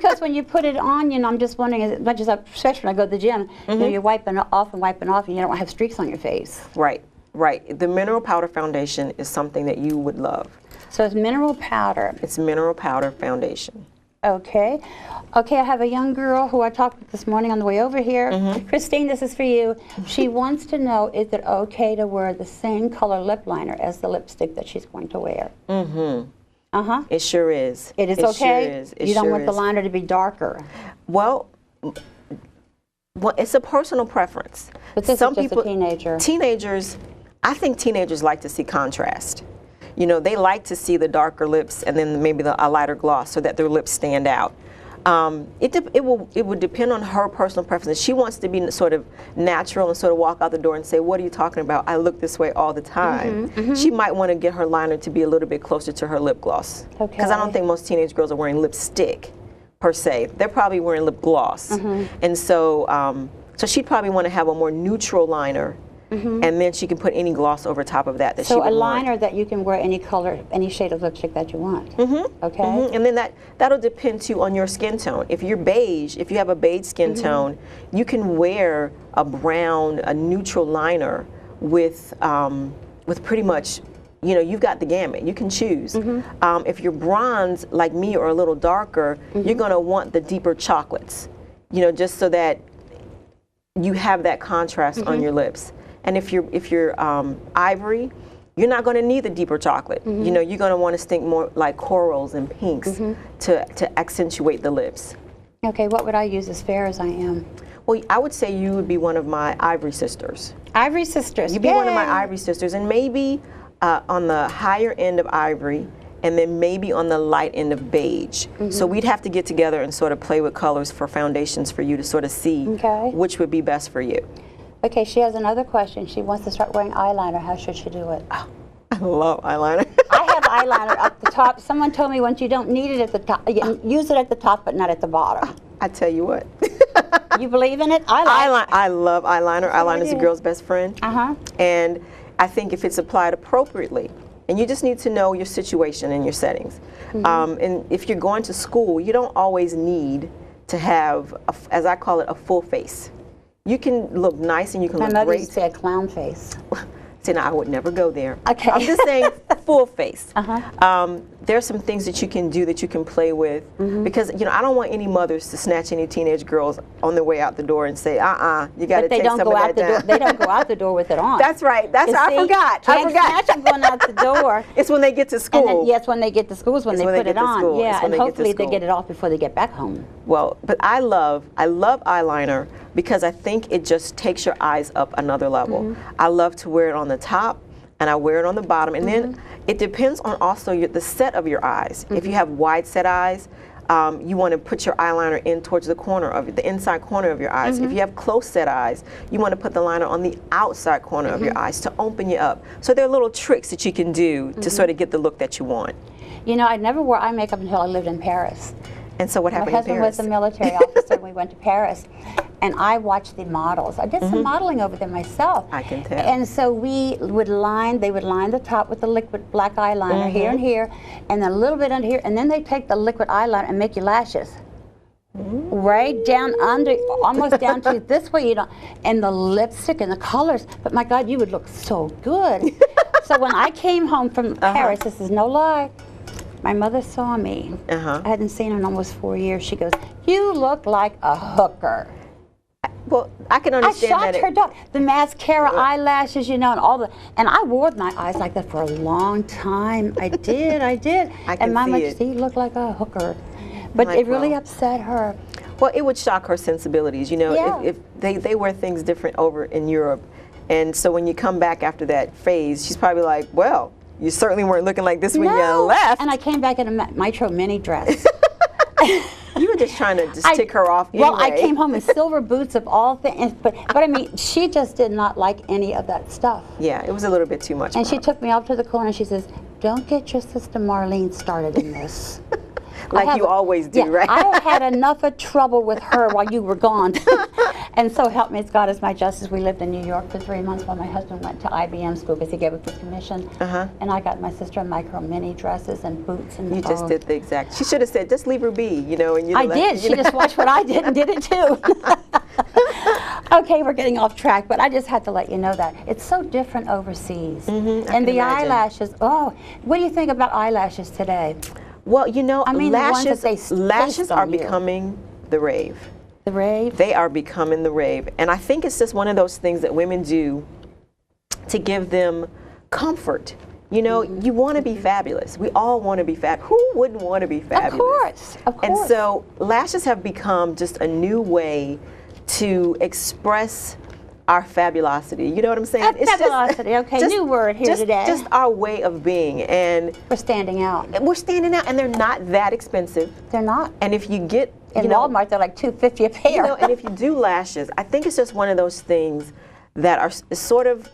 Because when you put it on, you know, I'm just wondering, as much as especially when I go to the gym, you know, you're wiping it off, and you don't have streaks on your face. Right, right. The mineral powder foundation is something that you would love. So it's mineral powder. It's mineral powder foundation. Okay. Okay, I have a young girl who I talked with this morning on the way over here. Christine, this is for you. She wants to know, is it okay to wear the same color lip liner as the lipstick that she's going to wear? It sure is. It is okay? Sure is. It you don't sure want the is. liner to be darker. Well, it's a personal preference. But this is just a teenager. Teenagers, I think teenagers like to see contrast. You know, they like to see the darker lips and then maybe a lighter gloss so that their lips stand out. It would depend on her personal preferences. She wants to be sort of natural and sort of walk out the door and say, what are you talking about? I look this way all the time. She might want to get her liner to be a little bit closer to her lip gloss. Okay. Because I don't think most teenage girls are wearing lipstick per se. They're probably wearing lip gloss. And so, so she'd probably want to have a more neutral liner. And then she can put any gloss over top of that. So a liner that you can wear any color, any shade of lipstick that you want. Okay. And then that'll depend too on your skin tone. If you're beige, if you have a beige skin tone, you can wear a brown, a neutral liner with pretty much, you know, you've got the gamut. You can choose. If you're bronze like me or a little darker, you're going to want the deeper chocolates. You know, just so that you have that contrast on your lips. And if you're ivory, you're not going to need the deeper chocolate. You know, you're going to want to think more like corals and pinks to accentuate the lips. Okay, what would I use as fair as I am? Well, I would say you would be one of my ivory sisters. Ivory sisters. You'd be one of my ivory sisters, and maybe on the higher end of ivory, and then maybe on the light end of beige. So we'd have to get together and sort of play with colors for foundations for you to sort of see which would be best for you. Okay, she has another question. She wants to start wearing eyeliner. How should she do it? Oh, I love eyeliner. I have eyeliner up the top. Someone told me once you don't need it at the top, you use it at the top but not at the bottom. I tell you what. You believe in it? I love eyeliner. Eyeliner is a girl's best friend. And I think if it's applied appropriately, and you just need to know your situation and your settings. And if you're going to school, you don't always need to have, as I call it, a full face. You can look nice and you can look great. My mother used to say a clown face. See, now I would never go there. Okay. I'm just saying full face. There's some things that you can do that you can play with because, you know, I don't want any mothers to snatch any teenage girls on their way out the door and say, you got to take some of that down. They don't go out the door with it on. That's right. That's I forgot. I forgot. Snatch them going out the door. It's when they get to school. And then, yes, when they get to school is when they put it on. Yeah, and hopefully they get it off before they get back home. Well, but I love eyeliner because I think it just takes your eyes up another level. I love to wear it on the top and I wear it on the bottom, and then it depends on also the set of your eyes. If you have wide set eyes, you want to put your eyeliner in towards the corner of the inside corner of your eyes. If you have close set eyes, you want to put the liner on the outside corner of your eyes to open you up. So there are little tricks that you can do to sort of get the look that you want. You know, I never wore eye makeup until I lived in Paris. And so what happened in Paris? My husband was a military officer and we went to Paris. And I watched the models. I did some modeling over there myself. I can tell. And so they would line the top with the liquid black eyeliner here and here, and then a little bit under here, and then they take the liquid eyeliner and make your lashes. Right down under, almost down to this way, you know, and the lipstick and the colors. But my God, you would look so good. So when I came home from Paris, this is no lie, my mother saw me. I hadn't seen her in almost 4 years. She goes, "You look like a hooker." Well, I can understand that. I shocked her dog. The mascara, eyelashes, you know, and all and I wore my eyes like that for a long time. I did. I can and Mama see said, "You look like a hooker," but it really upset her. Well, it would shock her sensibilities, you know, if they wear things different over in Europe, and so when you come back after that phase, she's probably like, "Well, you certainly weren't looking like this when you left." And I came back in a Metro mini dress. You were just trying to tick her off anyway. Well, I came home in silver boots of all things, but I mean, she just did not like any of that stuff. Yeah, it was a little bit too much. And she took me off to the corner and she says, "Don't get your sister Marlene started in this." Like you always do, yeah, right? I had enough of trouble with her while you were gone. And so help me God as my justice. We lived in New York for 3 months while my husband went to IBM school because he gave up his commission. And I got my sister micro mini dresses and boots and You just did the exact. She should have said, just leave her be, you know. And I did. She just watched what I did and did it too. Okay, we're getting off track, but I just had to let you know that. It's so different overseas. And the eyelashes, oh, what do you think about eyelashes today? Well, you know, I mean, lashes are becoming the rave. The rave? They are becoming the rave. And I think it's just one of those things that women do to give them comfort. You know, you want to be fabulous. We all want to be fab. Who wouldn't want to be fabulous? Of course, of course. And so lashes have become just a new way to express our fabulosity. You know what I'm saying? Fabulosity, okay, new word here today. Just our way of being. And we're standing out. We're standing out, and they're not that expensive. They're not. And if you get, in Walmart, they're like $2.50 a pair. You know, and if you do lashes, I think it's just one of those things that are sort of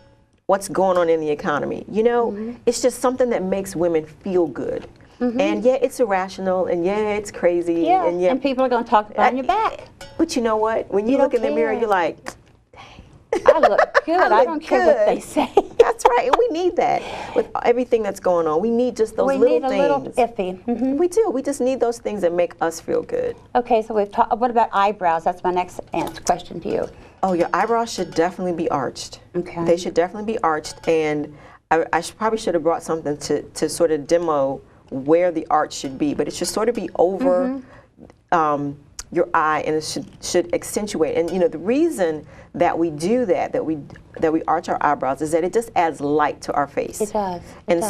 what's going on in the economy. You know, it's just something that makes women feel good. And yeah, it's irrational, and yeah, it's crazy. Yeah, and people are going to talk about it on your back. But you know what? When you look in the mirror, you're like, dang. I look good. I don't care what they say. That's right. And we need that with everything that's going on. We need just those little things. We need a little iffy. We do. We just need those things that make us feel good. Okay, so we've talked. What about eyebrows? That's my next question to you. Oh, your eyebrows should definitely be arched. Okay. They should definitely be arched. And I probably should have brought something to sort of demo where the arch should be. But it should sort of be over your eye, and it should accentuate. And you know, the reason that we do that we arch our eyebrows is that it just adds light to our face. It does.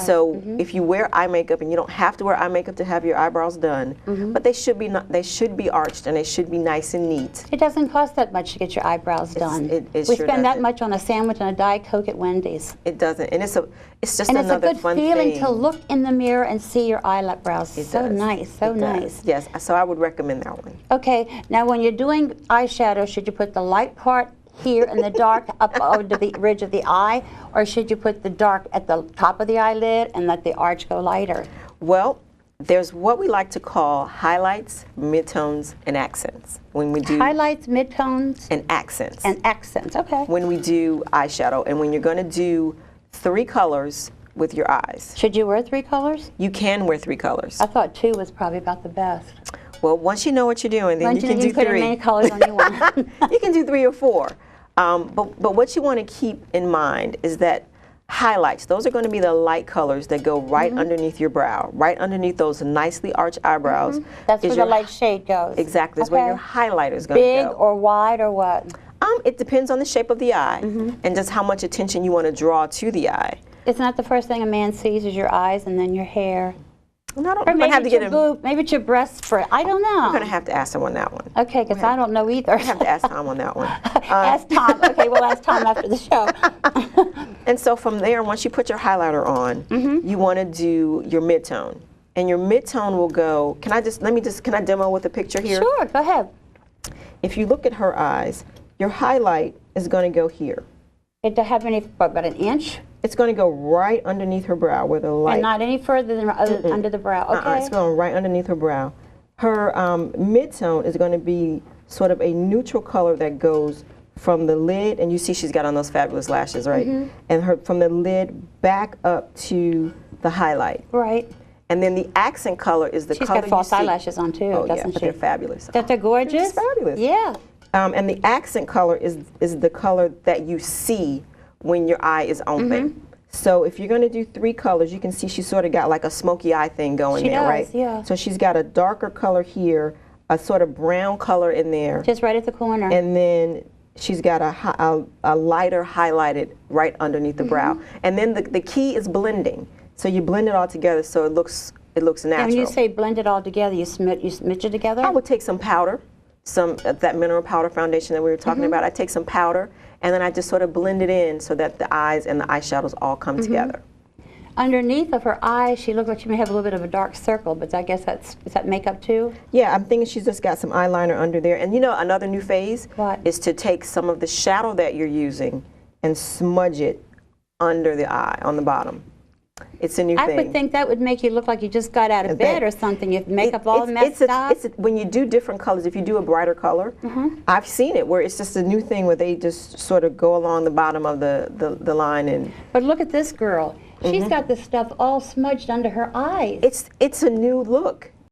So if you wear eye makeup, and you don't have to wear eye makeup to have your eyebrows done, but they should be arched, and they should be nice and neat. It doesn't cost that much to get your eyebrows done. We sure spend that much on a sandwich and a Diet Coke at Wendy's. It doesn't, and it's just and another it's a fun good feeling thing to look in the mirror and see your eyebrows. So nice, so nice. Yes, so I would recommend that one. Okay, now when you're doing eyeshadow, should you put the light part here and the dark up over the ridge of the eye, or should you put the dark at the top of the eyelid and let the arch go lighter? Well, there's what we like to call highlights, midtones, and accents. When we do highlights, midtones, and accents. And accents, okay. When we do eyeshadow, and when you're going to do 3 colors with your eyes. Should you wear 3 colors? You can wear 3 colors. I thought 2 was probably about the best. Well, once you know what you're doing, then you can do 3. Put as many colors on you want. You can do 3 or 4. But what you want to keep in mind is that highlights, those are going to be the light colors that go right underneath your brow, right underneath those nicely arched eyebrows. That's where the light shade goes. Exactly, that's where your highlighter is going to go. Big or wide or what? It depends on the shape of the eye and just how much attention you want to draw to the eye. Isn't that the first thing a man sees is your eyes and then your hair? No, or maybe have to get boob, maybe it's your breast for I don't know. We're going to have to ask him on that one. Okay, because I don't know either. We have to ask Tom on that one. Ask Tom. Okay, we'll ask Tom after the show. And so from there, once you put your highlighter on, you want to do your midtone. And your midtone will go, can I demo with a picture here? Sure, go ahead. If you look at her eyes, your highlight is going to go here. It to have any, about an inch? It's going to go right underneath her brow where the light. And not any further than under the brow. Okay. It's going right underneath her brow. Her midtone is going to be sort of a neutral color that goes from the lid, and you see she's got on those fabulous lashes, right? And from the lid back up to the highlight. Right. And then the accent color is the color you see. She's got false eyelashes on too, doesn't she? They're fabulous. They're gorgeous? They're fabulous. Yeah. And the accent color is the color that you see when your eye is open. So if you're going to do 3 colors, you can see she's sort of got like a smoky eye thing going there, right? Yeah. So she's got a darker color here, a sort of brown color in there. Just right at the corner. And then she's got a lighter highlighted right underneath the brow. And then the key is blending. So you blend it all together so it looks natural. And when you say blend it all together, you smidge it together? I would take some powder, that mineral powder foundation that we were talking about. I take some powder, and then I just sort of blend it in so that the eyes and the eyeshadows all come together. Underneath of her eyes, she looks like she may have a little bit of a dark circle, but I guess is that makeup too? Yeah, I'm thinking she's just got some eyeliner under there. And you know, another new phase is to take some of the shadow that you're using and smudge it under the eye, on the bottom. It's a new I thing. would think that would make you look like you just got out of bed or something. If makeup all It's- messed up. when you do different colors, if you do a brighter color, I've seen it where it's just a new thing where they just sort of go along the bottom of the line and. But look at this girl. She's got this stuff all smudged under her eyes. It's a new look.